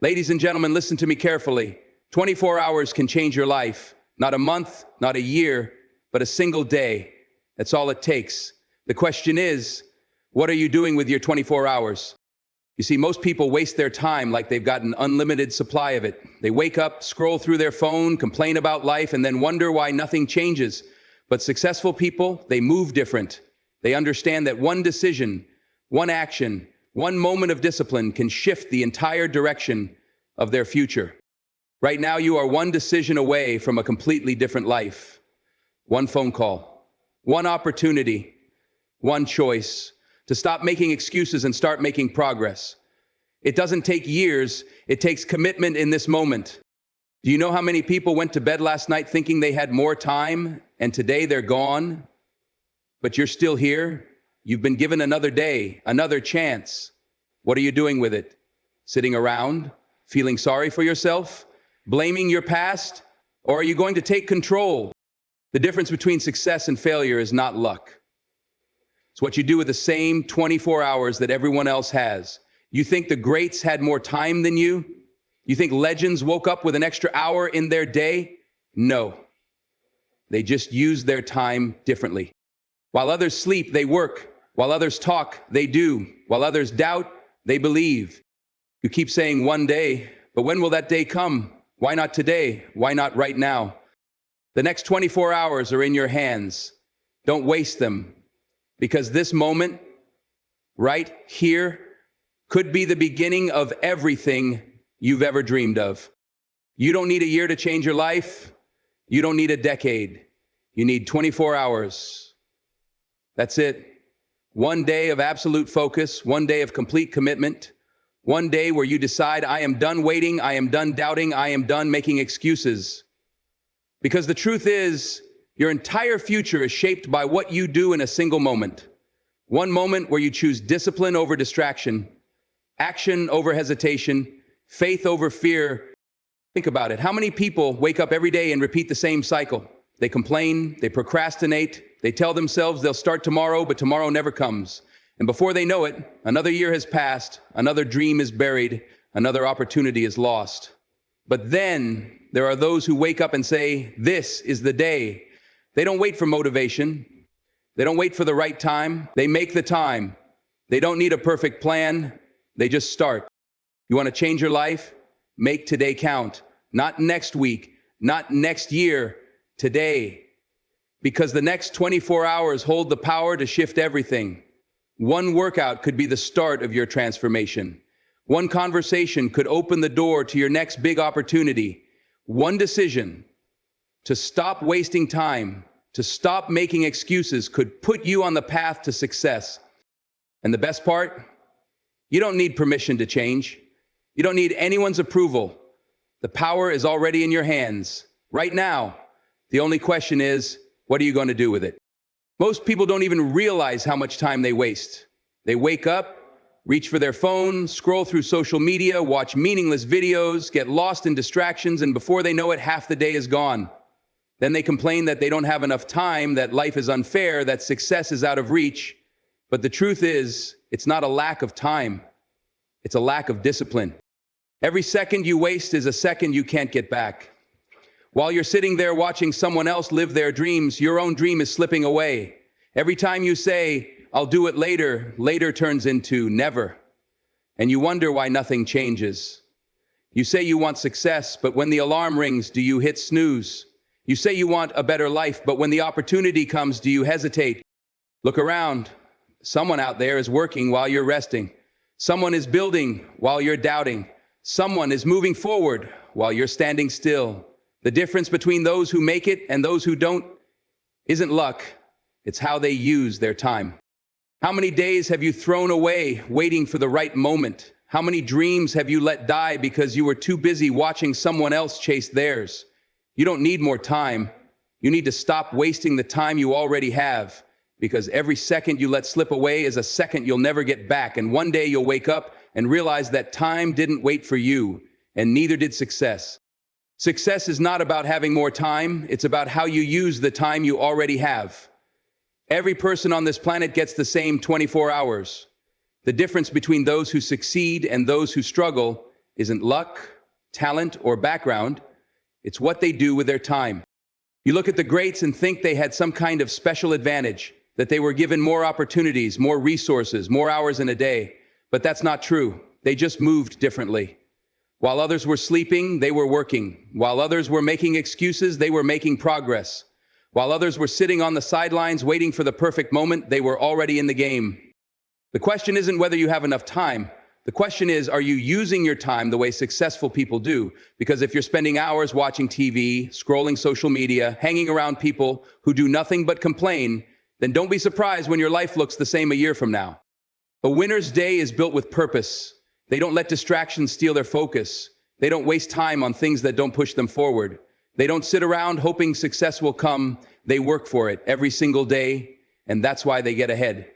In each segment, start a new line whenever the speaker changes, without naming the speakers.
Ladies and gentlemen, listen to me carefully. 24 hours can change your life. Not a month, not a year, but a single day. That's all it takes. The question is, what are you doing with your 24 hours? You see, most people waste their time like they've got an unlimited supply of it. They wake up, scroll through their phone, complain about life, and then wonder why nothing changes. But successful people, they move different. They understand that one decision, one action, one moment of discipline can shift the entire direction of their future. Right now, you are one decision away from a completely different life. One phone call, one opportunity, one choice to stop making excuses and start making progress. It doesn't take years, it takes commitment in this moment. Do you know how many people went to bed last night thinking they had more time, and today they're gone? But you're still here. You've been given another day, another chance. What are you doing with it? Sitting around, feeling sorry for yourself, blaming your past? Or are you going to take control? The difference between success and failure is not luck. It's what you do with the same 24 hours that everyone else has. You think the greats had more time than you? You think legends woke up with an extra hour in their day? No. They just use their time differently. While others sleep, they work. While others talk, they do. While others doubt, they believe. You keep saying one day, but when will that day come? Why not today? Why not right now? The next 24 hours are in your hands. Don't waste them, because this moment, right here, could be the beginning of everything you've ever dreamed of. You don't need a year to change your life. You don't need a decade. You need 24 hours. That's it. One day of absolute focus, one day of complete commitment, one day where you decide, I am done waiting, I am done doubting, I am done making excuses. Because the truth is, your entire future is shaped by what you do in a single moment. One moment where you choose discipline over distraction, action over hesitation, faith over fear. Think about it. How many people wake up every day and repeat the same cycle? They complain, they procrastinate, they tell themselves they'll start tomorrow, but tomorrow never comes. And before they know it, another year has passed, another dream is buried, another opportunity is lost. But then there are those who wake up and say, this is the day. They don't wait for motivation. They don't wait for the right time. They make the time. They don't need a perfect plan. They just start. You want to change your life? Make today count. Not next week, not next year, today. Because the next 24 hours hold the power to shift everything. One workout could be the start of your transformation. One conversation could open the door to your next big opportunity. One decision to stop wasting time, to stop making excuses, could put you on the path to success. And the best part? You don't need permission to change. You don't need anyone's approval. The power is already in your hands. Right now, the only question is, what are you going to do with it? Most people don't even realize how much time they waste. They wake up, reach for their phone, scroll through social media, watch meaningless videos, get lost in distractions, and before they know it, half the day is gone. Then they complain that they don't have enough time, that life is unfair, that success is out of reach. But the truth is, it's not a lack of time. It's a lack of discipline. Every second you waste is a second you can't get back. While you're sitting there watching someone else live their dreams, your own dream is slipping away. Every time you say, I'll do it later, later turns into never. And you wonder why nothing changes. You say you want success, but when the alarm rings, do you hit snooze? You say you want a better life, but when the opportunity comes, do you hesitate? Look around. Someone out there is working while you're resting. Someone is building while you're doubting. Someone is moving forward while you're standing still. The difference between those who make it and those who don't isn't luck. It's how they use their time. How many days have you thrown away waiting for the right moment? How many dreams have you let die because you were too busy watching someone else chase theirs? You don't need more time. You need to stop wasting the time you already have, because every second you let slip away is a second you'll never get back. And one day you'll wake up and realize that time didn't wait for you, and neither did success. Success is not about having more time. It's about how you use the time you already have. Every person on this planet gets the same 24 hours. The difference between those who succeed and those who struggle isn't luck, talent, or background. It's what they do with their time. You look at the greats and think they had some kind of special advantage, that they were given more opportunities, more resources, more hours in a day. But that's not true. They just moved differently. While others were sleeping, they were working. While others were making excuses, they were making progress. While others were sitting on the sidelines waiting for the perfect moment, they were already in the game. The question isn't whether you have enough time. The question is, are you using your time the way successful people do? Because if you're spending hours watching TV, scrolling social media, hanging around people who do nothing but complain, then don't be surprised when your life looks the same a year from now. A winner's day is built with purpose. They don't let distractions steal their focus. They don't waste time on things that don't push them forward. They don't sit around hoping success will come. They work for it every single day, and that's why they get ahead.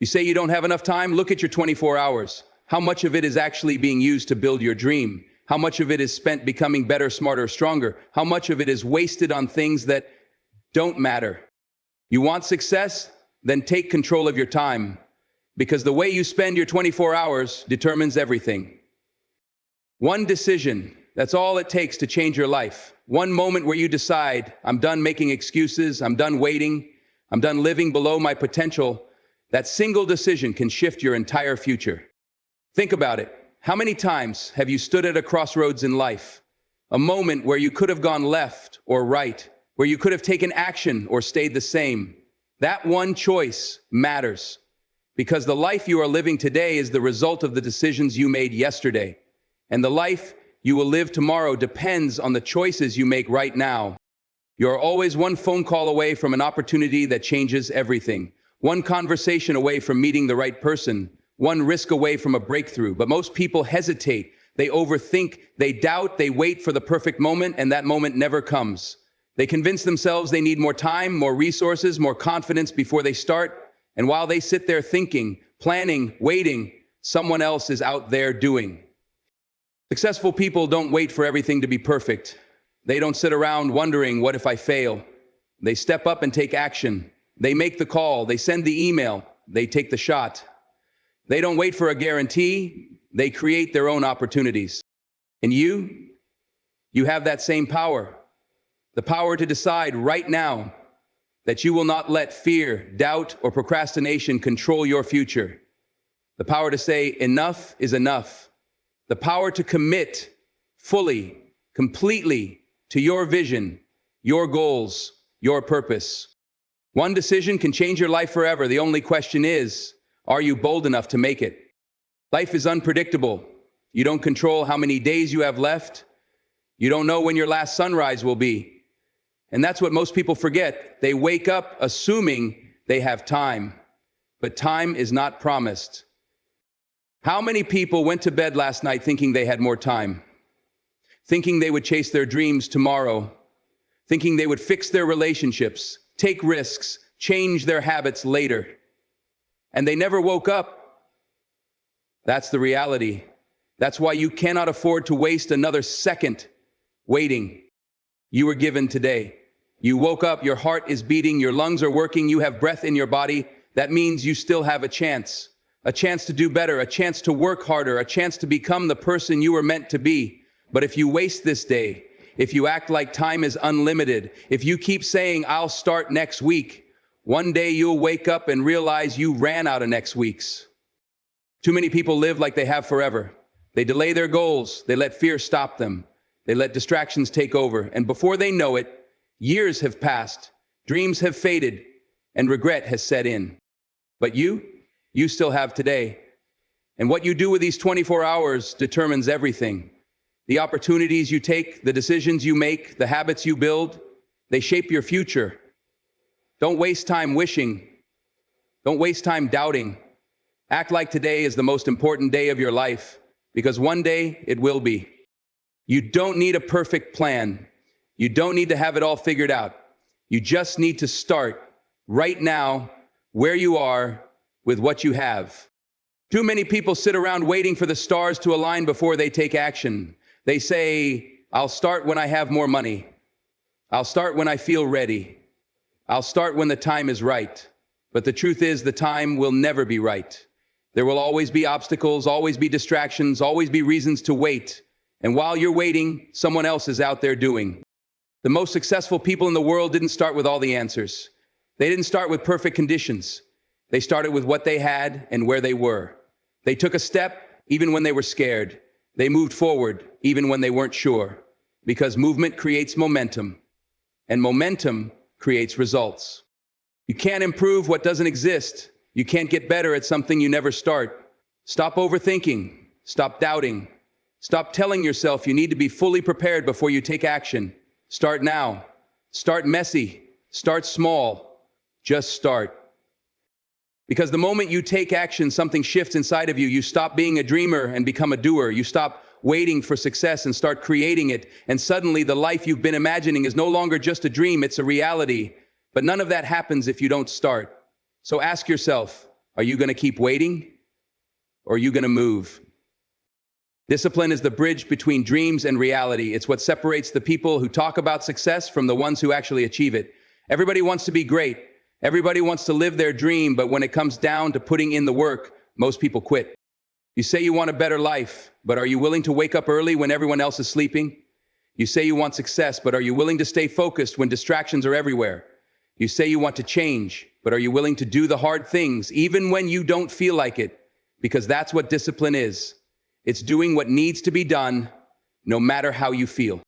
You say you don't have enough time? Look at your 24 hours. How much of it is actually being used to build your dream? How much of it is spent becoming better, smarter, stronger? How much of it is wasted on things that don't matter? You want success? Then take control of your time, because the way you spend your 24 hours determines everything. One decision, that's all it takes to change your life. One moment where you decide, I'm done making excuses, I'm done waiting, I'm done living below my potential. That single decision can shift your entire future. Think about it. How many times have you stood at a crossroads in life? A moment where you could have gone left or right, where you could have taken action or stayed the same. That one choice matters, because the life you are living today is the result of the decisions you made yesterday. And the life you will live tomorrow depends on the choices you make right now. You're always one phone call away from an opportunity that changes everything. One conversation away from meeting the right person. One risk away from a breakthrough. But most people hesitate. They overthink. They doubt. They wait for the perfect moment, and that moment never comes. They convince themselves they need more time, more resources, more confidence before they start. And while they sit there thinking, planning, waiting, someone else is out there doing. Successful people don't wait for everything to be perfect. They don't sit around wondering, what if I fail? They step up and take action. They make the call. They send the email. They take the shot. They don't wait for a guarantee. They create their own opportunities. And you have that same power. The power to decide right now that you will not let fear, doubt, or procrastination control your future. The power to say enough is enough. The power to commit fully, completely to your vision, your goals, your purpose. One decision can change your life forever. The only question is, are you bold enough to make it? Life is unpredictable. You don't control how many days you have left. You don't know when your last sunrise will be. And that's what most people forget. They wake up assuming they have time, but time is not promised. How many people went to bed last night thinking they had more time, thinking they would chase their dreams tomorrow, thinking they would fix their relationships, take risks, change their habits later, and they never woke up? That's the reality. That's why you cannot afford to waste another second waiting. You were given today. You woke up, your heart is beating, your lungs are working, you have breath in your body. That means you still have a chance to do better, a chance to work harder, a chance to become the person you were meant to be. But if you waste this day, if you act like time is unlimited, if you keep saying, I'll start next week, one day you'll wake up and realize you ran out of next weeks. Too many people live like they have forever. They delay their goals. They let fear stop them. They let distractions take over. And before they know it, years have passed, dreams have faded, and regret has set in. But you still have today. And what you do with these 24 hours determines everything. The opportunities you take, the decisions you make, the habits you build, they shape your future. Don't waste time wishing. Don't waste time doubting. Act like today is the most important day of your life, because one day it will be. You don't need a perfect plan. You don't need to have it all figured out. You just need to start right now, where you are, with what you have. Too many people sit around waiting for the stars to align before they take action. They say, I'll start when I have more money. I'll start when I feel ready. I'll start when the time is right. But the truth is, the time will never be right. There will always be obstacles, always be distractions, always be reasons to wait. And while you're waiting, someone else is out there doing. The most successful people in the world didn't start with all the answers. They didn't start with perfect conditions. They started with what they had and where they were. They took a step even when they were scared. They moved forward even when they weren't sure. Because movement creates momentum, and momentum creates results. You can't improve what doesn't exist. You can't get better at something you never start. Stop overthinking. Stop doubting. Stop telling yourself you need to be fully prepared before you take action. Start now. Start messy. Start small. Just start. Because the moment you take action, something shifts inside of you. You stop being a dreamer and become a doer. You stop waiting for success and start creating it. And suddenly the life you've been imagining is no longer just a dream, it's a reality. But none of that happens if you don't start. So ask yourself, are you going to keep waiting? Or are you going to move? Discipline is the bridge between dreams and reality. It's what separates the people who talk about success from the ones who actually achieve it. Everybody wants to be great. Everybody wants to live their dream, but when it comes down to putting in the work, most people quit. You say you want a better life, but are you willing to wake up early when everyone else is sleeping? You say you want success, but are you willing to stay focused when distractions are everywhere? You say you want to change, but are you willing to do the hard things even when you don't feel like it? Because that's what discipline is. It's doing what needs to be done, no matter how you feel.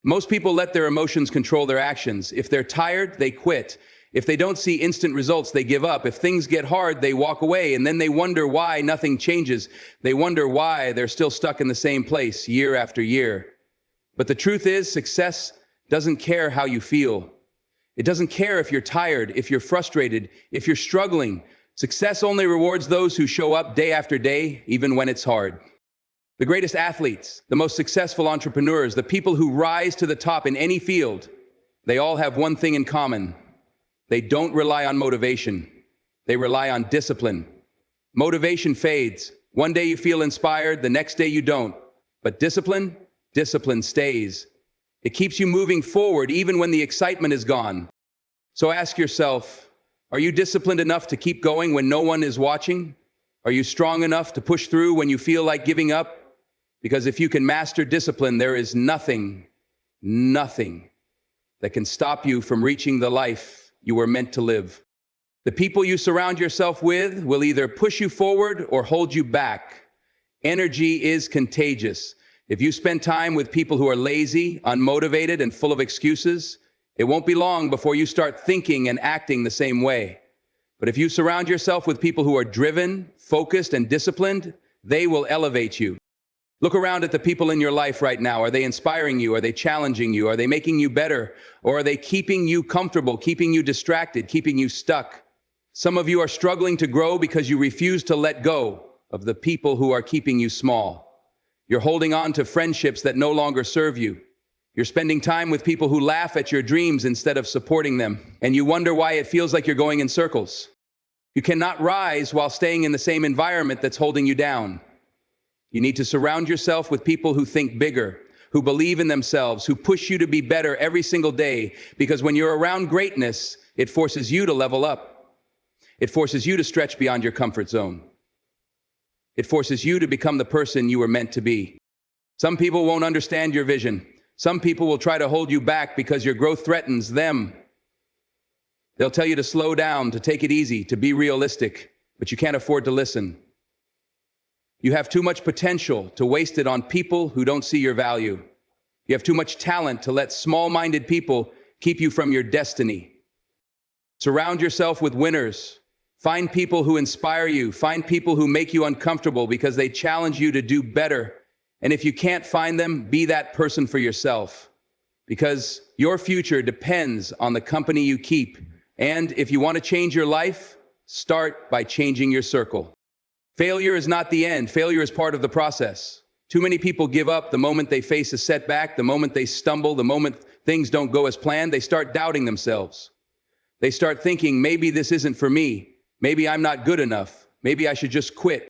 Most people let their emotions control their actions. If they're tired, they quit. If they don't see instant results, they give up. If things get hard, they walk away, and then they wonder why nothing changes. They wonder why they're still stuck in the same place year after year. But the truth is, success doesn't care how you feel. It doesn't care if you're tired, if you're frustrated, if you're struggling. Success only rewards those who show up day after day, even when it's hard. The greatest athletes, the most successful entrepreneurs, the people who rise to the top in any field, they all have one thing in common. They don't rely on motivation. They rely on discipline. Motivation fades. One day you feel inspired, the next day you don't. But discipline stays. It keeps you moving forward even when the excitement is gone. So ask yourself, are you disciplined enough to keep going when no one is watching? Are you strong enough to push through when you feel like giving up? Because if you can master discipline, there is nothing that can stop you from reaching the life you were meant to live. The people you surround yourself with will either push you forward or hold you back. Energy is contagious. If you spend time with people who are lazy, unmotivated, and full of excuses, it won't be long before you start thinking and acting the same way. But if you surround yourself with people who are driven, focused, and disciplined, they will elevate you. Look around at the people in your life right now. Are they inspiring you? Are they challenging you? Are they making you better? Or are they keeping you comfortable, keeping you distracted, keeping you stuck? Some of you are struggling to grow because you refuse to let go of the people who are keeping you small. You're holding on to friendships that no longer serve you. You're spending time with people who laugh at your dreams instead of supporting them. And you wonder why it feels like you're going in circles. You cannot rise while staying in the same environment that's holding you down. You need to surround yourself with people who think bigger, who believe in themselves, who push you to be better every single day. Because when you're around greatness, it forces you to level up. It forces you to stretch beyond your comfort zone. It forces you to become the person you were meant to be. Some people won't understand your vision. Some people will try to hold you back because your growth threatens them. They'll tell you to slow down, to take it easy, to be realistic, but you can't afford to listen. You have too much potential to waste it on people who don't see your value. You have too much talent to let small-minded people keep you from your destiny. Surround yourself with winners. Find people who inspire you. Find people who make you uncomfortable because they challenge you to do better. And if you can't find them, be that person for yourself. Because your future depends on the company you keep. And if you want to change your life, start by changing your circle. Failure is not the end. Failure is part of the process. Too many people give up the moment they face a setback, the moment they stumble, the moment things don't go as planned. They start doubting themselves. They start thinking, maybe this isn't for me. Maybe I'm not good enough. Maybe I should just quit.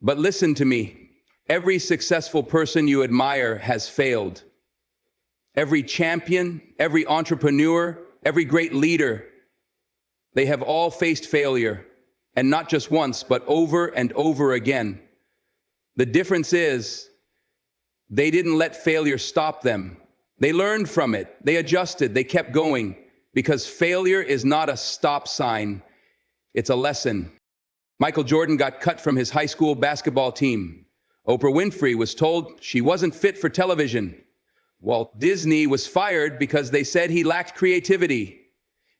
But listen to me. Every successful person you admire has failed. Every champion, every entrepreneur, every great leader, they have all faced failure. And not just once, but over and over again. The difference is they didn't let failure stop them. They learned from it. They adjusted. They kept going. Because failure is not a stop sign. It's a lesson. Michael Jordan got cut from his high school basketball team. Oprah Winfrey was told she wasn't fit for television. Walt Disney was fired because they said he lacked creativity.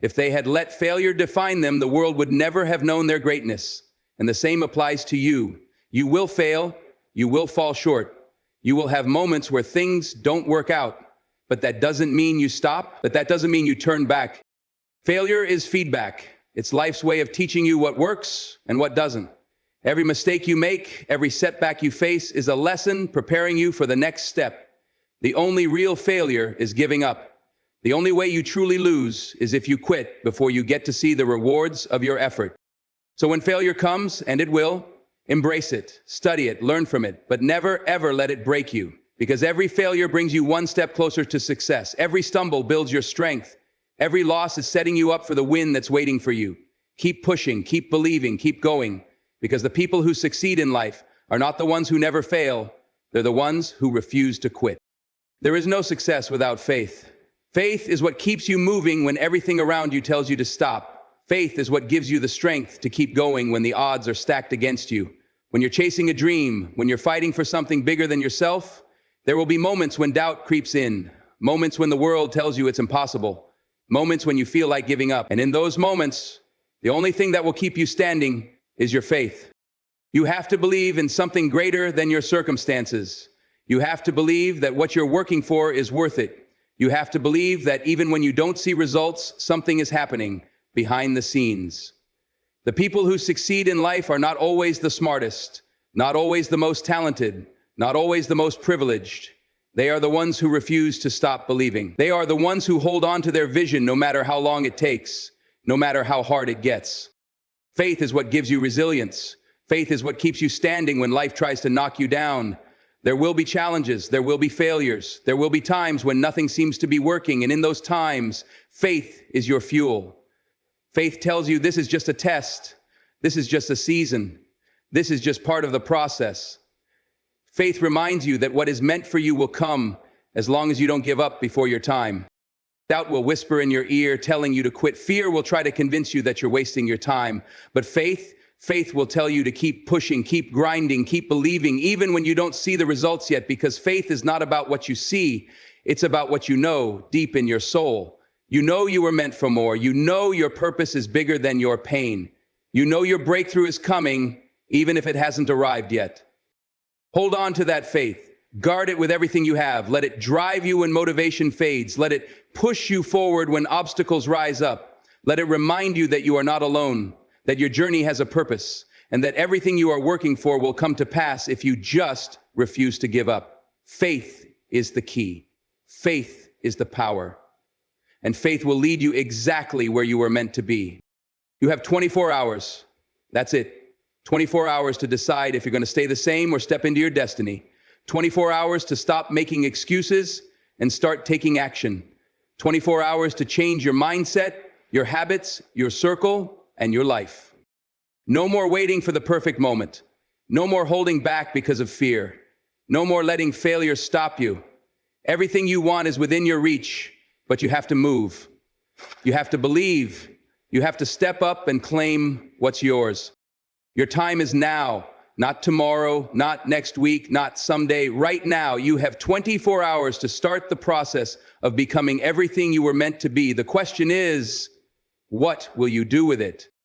If they had let failure define them, the world would never have known their greatness. And the same applies to you. You will fail. You will fall short. You will have moments where things don't work out. But that doesn't mean you stop. But that doesn't mean you turn back. Failure is feedback. It's life's way of teaching you what works and what doesn't. Every mistake you make, every setback you face is a lesson preparing you for the next step. The only real failure is giving up. The only way you truly lose is if you quit before you get to see the rewards of your effort. So when failure comes, and it will, embrace it, study it, learn from it, but never ever let it break you. Because every failure brings you one step closer to success. Every stumble builds your strength. Every loss is setting you up for the win that's waiting for you. Keep pushing, keep believing, keep going. Because the people who succeed in life are not the ones who never fail. They're the ones who refuse to quit. There is no success without faith. Faith is what keeps you moving when everything around you tells you to stop. Faith is what gives you the strength to keep going when the odds are stacked against you. When you're chasing a dream, when you're fighting for something bigger than yourself, there will be moments when doubt creeps in, moments when the world tells you it's impossible, moments when you feel like giving up. And in those moments, the only thing that will keep you standing is your faith. You have to believe in something greater than your circumstances. You have to believe that what you're working for is worth it. You have to believe that even when you don't see results, something is happening behind the scenes. The people who succeed in life are not always the smartest, not always the most talented, not always the most privileged. They are the ones who refuse to stop believing. They are the ones who hold on to their vision no matter how long it takes, no matter how hard it gets. Faith is what gives you resilience. Faith is what keeps you standing when life tries to knock you down. There will be challenges, there will be failures, there will be times when nothing seems to be working, and in those times, faith is your fuel. Faith tells you this is just a test, this is just a season, this is just part of the process. Faith reminds you that what is meant for you will come as long as you don't give up before your time. Doubt will whisper in your ear telling you to quit. Fear will try to convince you that you're wasting your time. But faith will tell you to keep pushing, keep grinding, keep believing, even when you don't see the results yet, because faith is not about what you see. It's about what you know deep in your soul. You know you were meant for more. You know your purpose is bigger than your pain. You know your breakthrough is coming, even if it hasn't arrived yet. Hold on to that faith. Guard it with everything you have. Let it drive you when motivation fades. Let it push you forward when obstacles rise up. Let it remind you that you are not alone, that your journey has a purpose, and that everything you are working for will come to pass if you just refuse to give up. Faith is the key. Faith is the power. And faith will lead you exactly where you were meant to be. You have 24 hours. That's it. 24 hours to decide if you're going to stay the same or step into your destiny. 24 hours to stop making excuses and start taking action. 24 hours to change your mindset, your habits, your circle, and your life. No more waiting for the perfect moment. No more holding back because of fear. No more letting failure stop you. Everything you want is within your reach, but you have to move. You have to believe. You have to step up and claim what's yours. Your time is now, not tomorrow, not next week, not someday. Right now, you have 24 hours to start the process of becoming everything you were meant to be. The question is, what will you do with it?